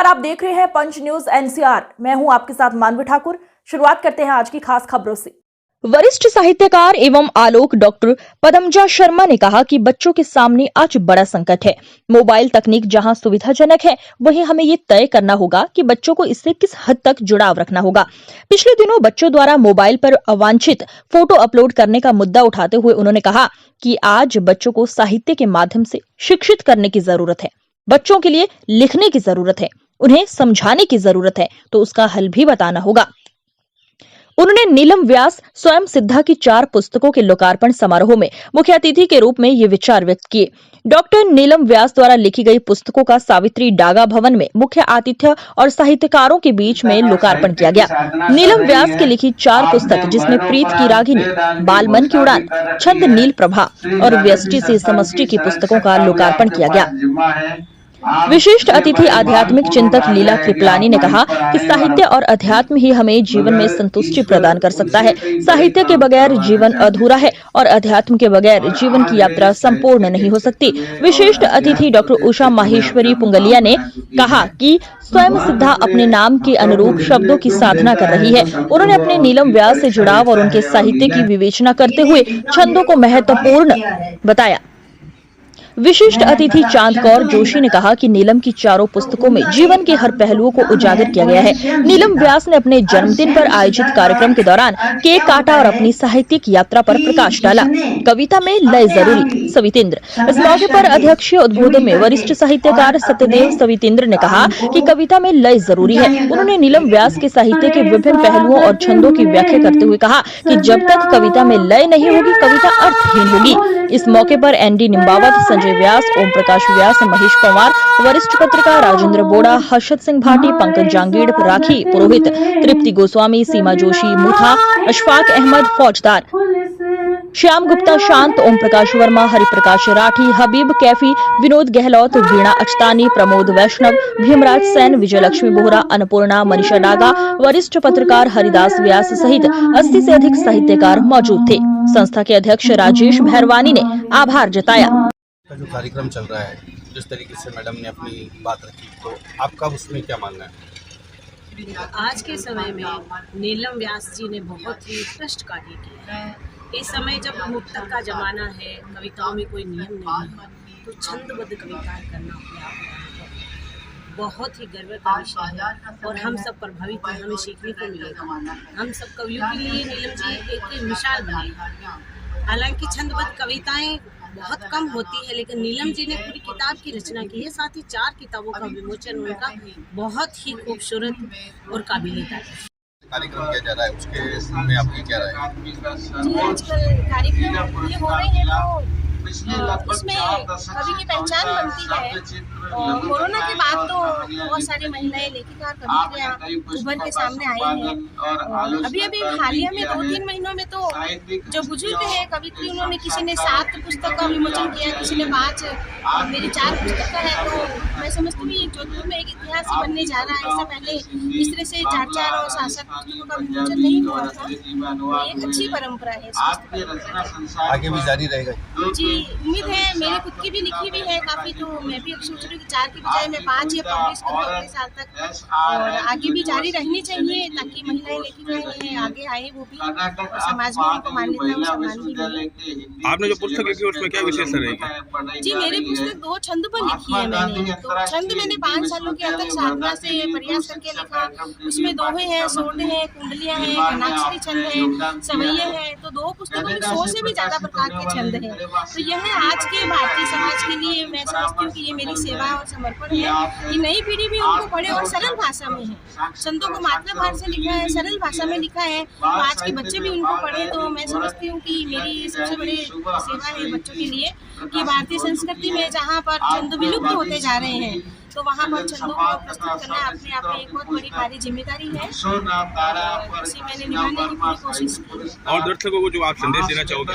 नमस्कार, आप देख रहे हैं पंच न्यूज एनसीआर। मैं हूं आपके साथ मानवी ठाकुर। शुरुआत करते हैं आज की खास खबरों से। वरिष्ठ साहित्यकार एवं आलोक डॉक्टर पदमजा शर्मा ने कहा कि बच्चों के सामने आज बड़ा संकट है। मोबाइल तकनीक जहां सुविधाजनक है, वहीं हमें ये तय करना होगा कि बच्चों को इससे किस हद तक जुड़ाव रखना होगा। पिछले दिनों बच्चों द्वारा मोबाइल पर अवांछित फोटो अपलोड करने का मुद्दा उठाते हुए उन्होंने कहा कि आज बच्चों को साहित्य के माध्यम से शिक्षित करने की जरूरत है। बच्चों के लिए लिखने की जरूरत है, उन्हें समझाने की जरूरत है, तो उसका हल भी बताना होगा। उन्होंने नीलम व्यास स्वयं सिद्धा की 4 पुस्तकों के लोकार्पण समारोह में मुख्य अतिथि के रूप में ये विचार व्यक्त किए। डॉक्टर नीलम व्यास द्वारा लिखी गई पुस्तकों का सावित्री डागा भवन में मुख्य आतिथ्य और साहित्यकारों के बीच में लोकार्पण किया गया। नीलम व्यास की लिखी 4 पुस्तक, जिसमें प्रीत की रागिनी, बालमन की उड़ान, छंद नील प्रभा और व्यष्टि से समष्टि की पुस्तकों का लोकार्पण किया गया। विशिष्ट अतिथि आध्यात्मिक चिंतक लीला कृपलानी ने कहा कि साहित्य और अध्यात्म ही हमें जीवन में संतुष्टि प्रदान कर सकता है। साहित्य के बगैर जीवन अधूरा है और अध्यात्म के बगैर जीवन की यात्रा संपूर्ण नहीं हो सकती। विशिष्ट अतिथि डॉक्टर उषा माहेश्वरी पुंगलिया ने कहा कि स्वयं सिद्धा अपने नाम के अनुरूप शब्दों की साधना कर रही है। उन्होंने अपने नीलम व्यास से जुड़ाव और उनके साहित्य की विवेचना करते हुए छंदों को महत्वपूर्ण बताया। विशिष्ट अतिथि चांद कौर जोशी ने कहा कि नीलम की 4 पुस्तकों में जीवन के हर पहलुओं को उजागर किया गया है। नीलम व्यास ने अपने जन्मदिन पर आयोजित कार्यक्रम के दौरान केक काटा और अपनी साहित्यिक यात्रा पर प्रकाश डाला। कविता में लय जरूरी, सवितेंद्र। इस मौके पर अध्यक्षीय उद्बोधन में वरिष्ठ साहित्यकार सत्यदेव सवितेंद्र ने कहा कि कविता में लय जरूरी है। उन्होंने नीलम व्यास के साहित्य के विभिन्न पहलुओं और छंदों की व्याख्या करते हुए कहा कि जब तक कविता में लय नहीं होगी, कविता अर्थहीन होगी। इस मौके पर एनडी निम्बावत, संजय व्यास, ओम प्रकाश व्यास, महेश पवार, वरिष्ठ पत्रकार राजेंद्र बोड़ा, हर्षद सिंह भाटी, पंकज जांगीड़, राखी पुरोहित, तृप्ति गोस्वामी, सीमा जोशी, मुथा, अशफाक अहमद फौजदार, श्याम गुप्ता शांत, ओम प्रकाश वर्मा, हरिप्रकाश राठी, हबीब कैफी, विनोद गहलोत, वीणा अचतानी, प्रमोद वैष्णव, भीमराज सैन, विजयलक्ष्मी बोहरा, अन्नपूर्णा, मनीषा डागा, वरिष्ठ पत्रकार हरिदास व्यास सहित 80 से अधिक साहित्यकार मौजूद थे। संस्था के अध्यक्ष राजेश भैरवानी ने आभार जताया। का जो कार्यक्रम चल रहा है, जिस तरीके से मैडम ने अपनी बात रखी, तो आपका उसमें क्या मानना है? आज के समय में नीलम व्यास जी ने बहुत ही उत्कृष्ट कार्य किया है। इस समय जब मुक्तक का जमाना है, कविताओं में कोई नियम नहीं है, तो छंदबद्ध कविताएं करना अपने आप में बहुत ही गर्व का विषय है और हम सब प्रभावित हैं, हमें सीखने को मिलेगा। हम सब कवियों के लिए नीलम जी एक मिसाल बने। हालांकि छंदबद्ध कविताएं बहुत कम होती है, लेकिन नीलम जी ने पूरी किताब की रचना की है। साथ ही 4 किताबों का विमोचन उनका बहुत ही खूबसूरत और काबिल-ए-तारीफ कार्यक्रम किया जा रहा है, उसके में आपकी क्या राय है? जी, आजकल कार्यक्रम ये हो रहे हैं तो उसमें कवि की पहचान बनती है। और कोरोना के बाद तो बहुत सारी महिलाएं लेखिका और कवित्रियां उभर के सामने आई हैं। और अभी हालिया में 2-3 महीनों में तो जो बुजुर्ग है कवित्री, उन्होंने किसी ने 7 पुस्तक का विमोचन किया, किसी ने 5, मेरी 4 पुस्तक का है। तो मैं समझती हूँ ये जोधपुर में एक इतिहास ही बनने जा रहा है। इससे पहले इस तरह से 4-4 और 7-7 पुस्तकों का विमोचन नहीं हुआ था। ये एक अच्छी परंपरा है, आगे भी जारी रहेगा जी। उम्मीद है, मेरी खुद की भी लिखी हुई है काफी, तो मैं भी अब सोच रही हूँ कि 4 की बजाय मैं 5 या पब्लिश करूँ अगले साल तक। और आगे भी जारी रहनी चाहिए ताकि महिलाएं लेखिकाएं ये आगे आए, वो भी और समाज में उनको मान्यता और सम्मान भी मिले। आपने जो पुस्तक लिखी है उसमें क्या विशेषता रहेगी? जी, मेरी पुस्तक 2 छंद पर लिखी है मैंने। तो छंद मैंने 5 सालों के अथक साधना से प्रयास करके लिखा। उसमें दोहे हैं, सोड हैं, कुंडलियां हैं, घनाक्षरी छंद है, सवैये है। तो 2 पुस्तकों में 100 से भी ज्यादा प्रकार के छंद हैं। तो यह आज के भारतीय समाज के लिए मैं समझती हूँ कि ये मेरी सेवा और समर्पण है कि नई पीढ़ी भी उनको पढ़े और सरल भाषा में है। छंदों को मातृभाषा से लिखा है, सरल भाषा में लिखा है, तो आज के बच्चे भी उनको पढ़े। तो मैं समझती हूँ कि मेरी सबसे बड़ी सेवा है बच्चों के लिए कि भारतीय संस्कृति में जहाँ पर छंद विलुप्त होते जा रहे हैं, तो वहाँ पर छंदों को प्रस्तुत करना अपने आप में एक बहुत बड़ी भारी जिम्मेदारी है। उसे मैंने निभाने की पूरी कोशिश की। और दर्शकों को जो आप संदेश देना चाहोगे?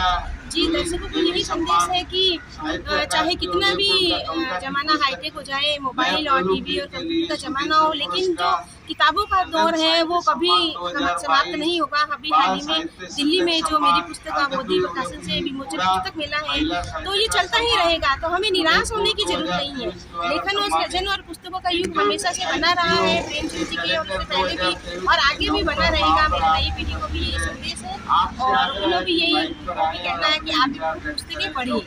जी, दर्शकों को यही संदेश है कि चाहे कितना भी जमाना हाईटेक हो जाए, मोबाइल और टीवी और कंप्यूटर का जमाना हो, लेकिन जो किताबों का दौर है वो कभी समाप्त नहीं होगा। अभी हाल ही में दिल्ली में जो मेरी पुस्तक मोदी प्रकाशन से विमोचन पुस्तक मिला है, तो ये चलता ही रहेगा। तो हमें निराश होने की जरूरत नहीं है। लेखन और सृजन और पुस्तकों का युग हमेशा से बना रहा है, प्रेमचंद जी के और उससे पहले भी, और आगे भी बना रहेगा। मेरी नई पीढ़ी को भी यही संदेश है और उन्हें भी यही कहना है कि आप भी पुस्तकें पढ़िए।